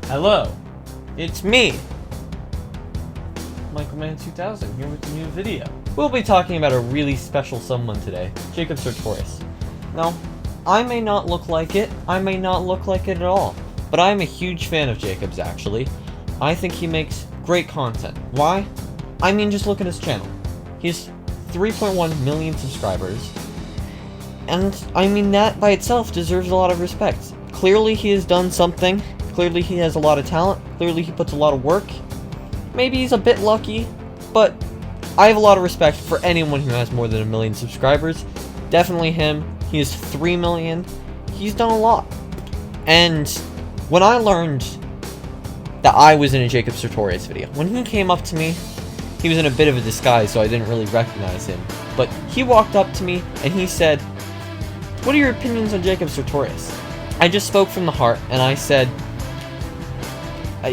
Hello, it's me, MichaelMan2000, here with a new video. We'll be talking about a really special someone today, Jacob Sartorius. Now, I may not look like it, I may not look like it at all, but I'm a huge fan of Jacob's actually. I think he makes great content. Why? I mean, just look at his channel. He has 3.1 million subscribers, and I mean that by itself deserves a lot of respect. Clearly he has done something. Clearly he has a lot of talent, clearly he puts a lot of work. Maybe he's a bit lucky, but I have a lot of respect for anyone who has more than 1 million subscribers. Definitely him. He has 3 million. He's done a lot. And when I learned that I was in a Jacob Sartorius video, when he came up to me, he was in a bit of a disguise, so I didn't really recognize him. But he walked up to me and he said, "What are your opinions on Jacob Sartorius?" I just spoke from the heart and I said,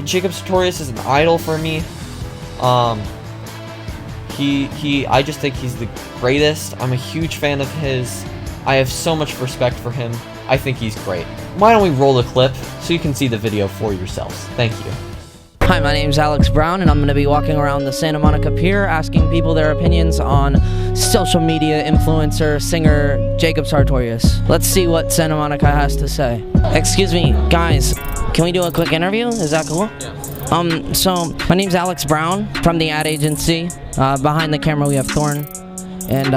Jacob Sartorius is an idol for me. I just think he's the greatest. I'm a huge fan of his. I have so much respect for him. I think he's great. Why don't we roll the clip so you can see the video for yourselves? Thank you. Hi, my name's Alex Brown, and I'm going to be walking around the Santa Monica Pier asking people their opinions on social media influencer, singer Jacob Sartorius. Let's see what Santa Monica has to say. Excuse me, guys, can we do a quick interview? Is that cool? Yeah. So, my name's Alex Brown from the ad agency. Behind the camera we have Thorn and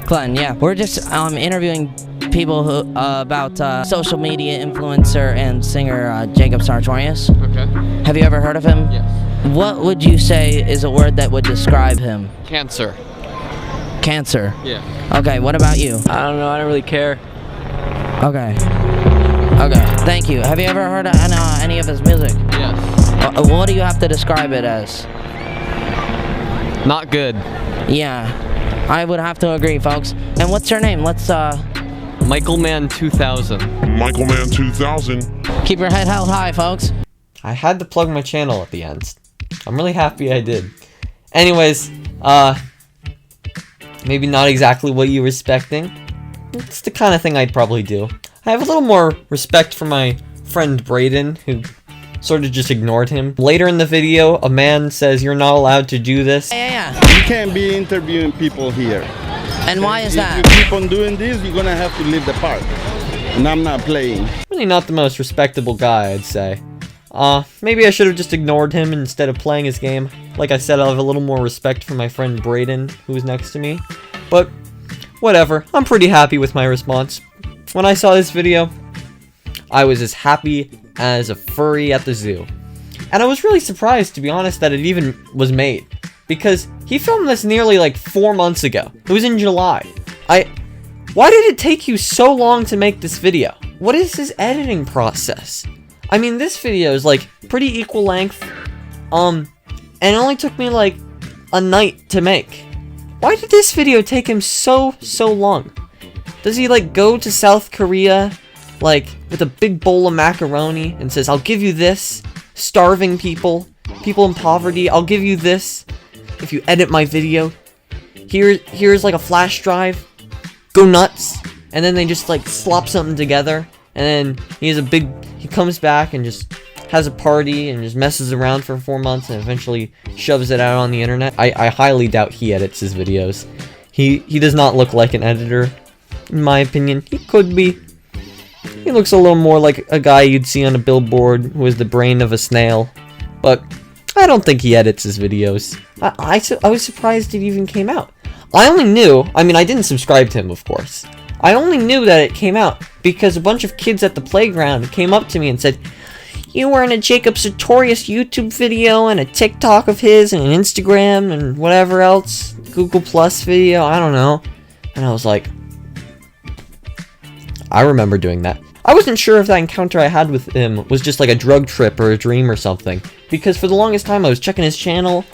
Glenn, yeah. We're just interviewing people who about social media influencer and singer Jacob Sartorius. Okay. Have you ever heard of him? Yes. What would you say is a word that would describe him? Cancer. Cancer. Yeah. Okay, what about you? I don't know, I don't really care. Okay. Okay, thank you. Have you ever heard of any of his music? Yes. What do you have to describe it as? Not good. Yeah, I would have to agree, folks. And what's your name? Let's MichaelMan2000. MichaelMan2000. keep your head held high, folks. I had to plug my channel at the end. I'm really happy I did. Anyways, maybe not exactly what you were expecting. It's the kind of thing I'd probably do. I have a little more respect for my friend Braden, who sort of just ignored him. Later in the video, a man says you're not allowed to do this. Yeah. You can't be interviewing people here. And why is If that? you keep on doing this, you're gonna have to leave the park. And I'm not playing. Really not the most respectable guy, I'd say. Maybe I should have just ignored him instead of playing his game. Like I said, I have a little more respect for my friend Braden, who's next to me. But, whatever, I'm pretty happy with my response. When I saw this video, I was as happy as a furry at the zoo. And I was really surprised, to be honest, that it even was made. Because he filmed this nearly like 4 months ago. It was in July. Why did it take you so long to make this video? What is his editing process? I mean, this video is like pretty equal length. And it only took me like a night to make. Why did this video take him so long? Does he like go to South Korea like with a big bowl of macaroni and says, "I'll give you this, starving people in poverty, I'll give you this if you edit my video. Here's like a flash drive, go nuts." And then they just like slop something together, and then he comes back and just has a party and just messes around for 4 months and eventually shoves it out on the internet. I highly doubt he edits his videos. He does not look like an editor, in my opinion. He could be. He looks a little more like a guy you'd see on a billboard who has the brain of a snail. But I don't think he edits his videos. I was surprised it even came out. I only knew, I mean, I didn't subscribe to him, of course. I only knew that it came out because a bunch of kids at the playground came up to me and said, "You were in a Jacob Sartorius YouTube video and a TikTok of his and an Instagram and whatever else, Google Plus video, I don't know." And I was like, I remember doing that. I wasn't sure if that encounter I had with him was just like a drug trip or a dream or something, because for the longest time I was checking his channel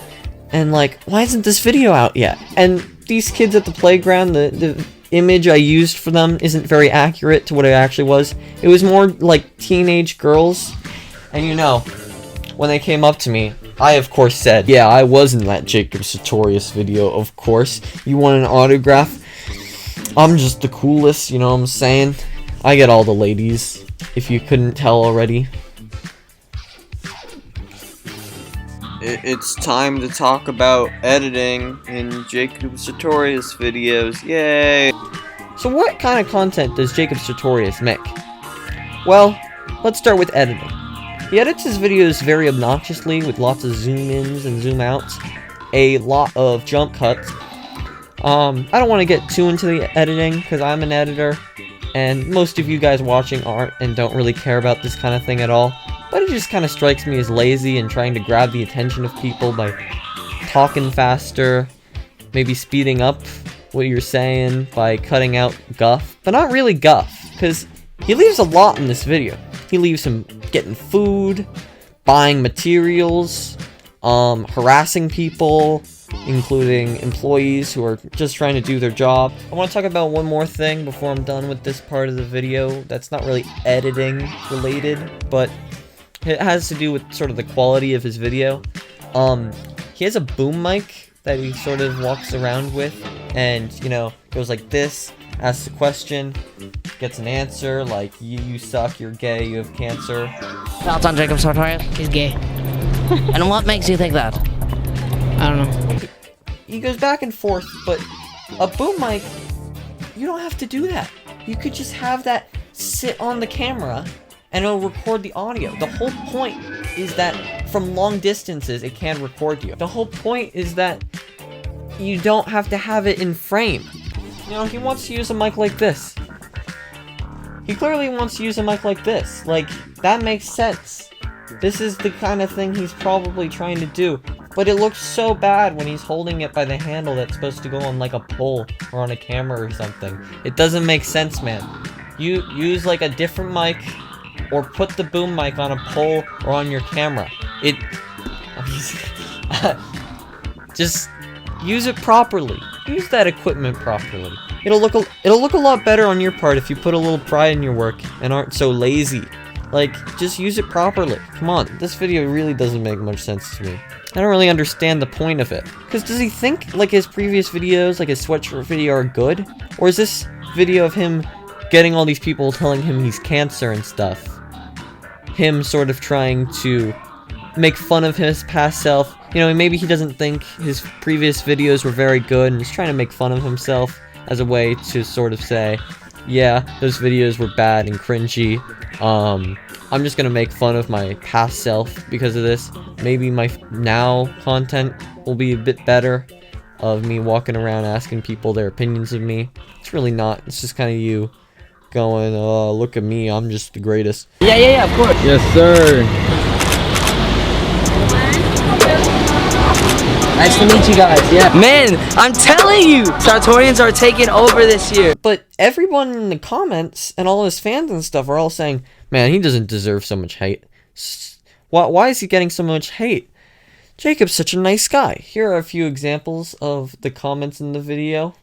and like, why isn't this video out yet? And these kids at the playground, the image I used for them isn't very accurate to what it actually was. It was more like teenage girls. And you know, when they came up to me, I of course said, "Yeah, I was in that Jacob Sartorius video, of course. You want an autograph? I'm just the coolest, you know what I'm saying? I get all the ladies, if you couldn't tell already." It's time to talk about editing in Jacob Sartorius videos. Yay! So what kind of content does Jacob Sartorius make? Well, let's start with editing. He edits his videos very obnoxiously with lots of zoom-ins and zoom-outs, a lot of jump cuts. I don't want to get too into the editing because I'm an editor, and most of you guys watching aren't and don't really care about this kind of thing at all. But it just kind of strikes me as lazy and trying to grab the attention of people by talking faster, maybe speeding up what you're saying by cutting out guff. But not really guff, because he leaves a lot in this video. He leaves him getting food, buying materials, harassing people, including employees who are just trying to do their job. I want to talk about one more thing before I'm done with this part of the video that's not really editing related, but it has to do with sort of the quality of his video. He has a boom mic that he sort of walks around with, and, you know, goes like this, asks a question, gets an answer, like, you suck, you're gay, you have cancer. Thoughts on Jacob Sartorius? He's gay. And what makes you think that? I don't know. He goes back and forth, but a boom mic, you don't have to do that. You could just have that sit on the camera and it'll record the audio. The whole point is that from long distances, it can record you. The whole point is that you don't have to have it in frame. You know, he wants to use a mic like this. He clearly wants to use a mic like this. Like, that makes sense. This is the kind of thing he's probably trying to do. But it looks so bad when he's holding it by the handle that's supposed to go on like a pole or on a camera or something. It doesn't make sense, man. You use like a different mic, or put the boom mic on a pole or on your camera. Just use it properly. Use that equipment properly. It'll look a lot better on your part if you put a little pride in your work and aren't so lazy. Like, just use it properly. Come on, this video really doesn't make much sense to me. I don't really understand the point of it. Because does he think, like, his previous videos, like his sweatshirt video, are good? Or is this video of him getting all these people telling him he's cancer and stuff? Him sort of trying to make fun of his past self. You know, maybe he doesn't think his previous videos were very good and he's trying to make fun of himself as a way to sort of say, yeah, those videos were bad and cringy. I'm just gonna make fun of my past self because of this. Maybe my now content will be a bit better of me walking around asking people their opinions of me. It's really not. It's just kind of you going, oh, look at me, I'm just the greatest. Yeah, of course. Yes, sir. Nice to meet you guys, yeah. Man, I'm telling you, Sartorians are taking over this year. But everyone in the comments and all his fans and stuff are all saying, man, he doesn't deserve so much hate. Why is he getting so much hate? Jacob's such a nice guy. Here are a few examples of the comments in the video.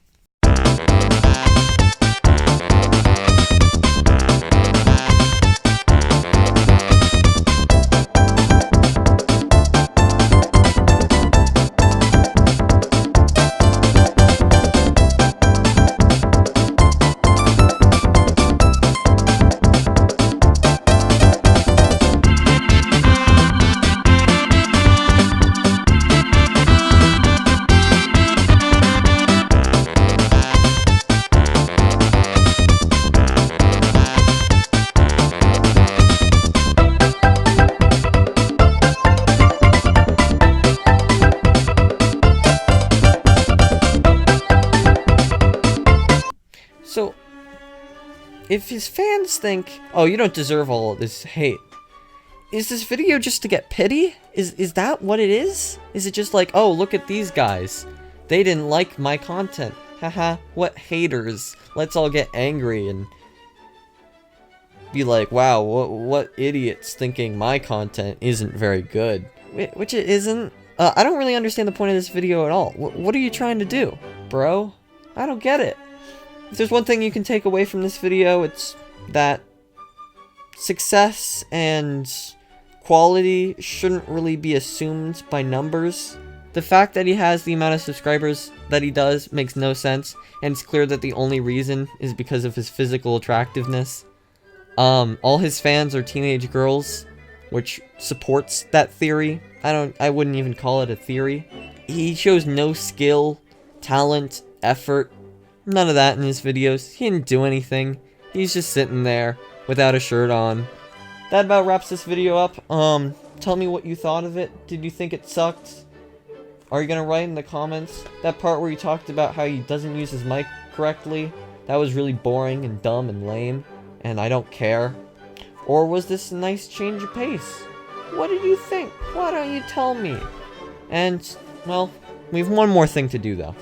So, if his fans think, oh, you don't deserve all of this hate, is this video just to get pity? Is that what it is? Is it just like, oh, look at these guys. They didn't like my content. Haha, what haters. Let's all get angry and be like, wow, what idiots thinking my content isn't very good. Which it isn't. I don't really understand the point of this video at all. What are you trying to do, bro? I don't get it. If there's one thing you can take away from this video, it's that success and quality shouldn't really be assumed by numbers. The fact that he has the amount of subscribers that he does makes no sense, and it's clear that the only reason is because of his physical attractiveness. All his fans are teenage girls, which supports that theory. I wouldn't even call it a theory. He shows no skill, talent, effort, none of that in his videos. He didn't do anything. He's just sitting there without a shirt on. That about wraps this video up. Tell me what you thought of it. Did you think it sucked? Are you gonna write in the comments that part where he talked about how he doesn't use his mic correctly? That was really boring and dumb and lame, and I don't care. Or was this a nice change of pace? What did you think? Why don't you tell me? And, well, we have one more thing to do though.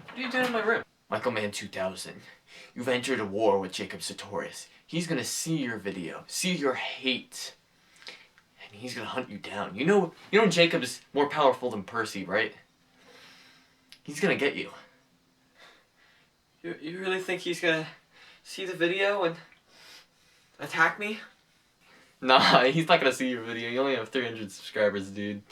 What are you doing in my room? Michael Man 2000, you've entered a war with Jacob Sartorius. He's gonna see your video, see your hate, and he's gonna hunt you down. You know Jacob is more powerful than Percy, right? He's gonna get you. You really think he's gonna see the video and attack me? Nah, he's not gonna see your video. You only have 300 subscribers, dude.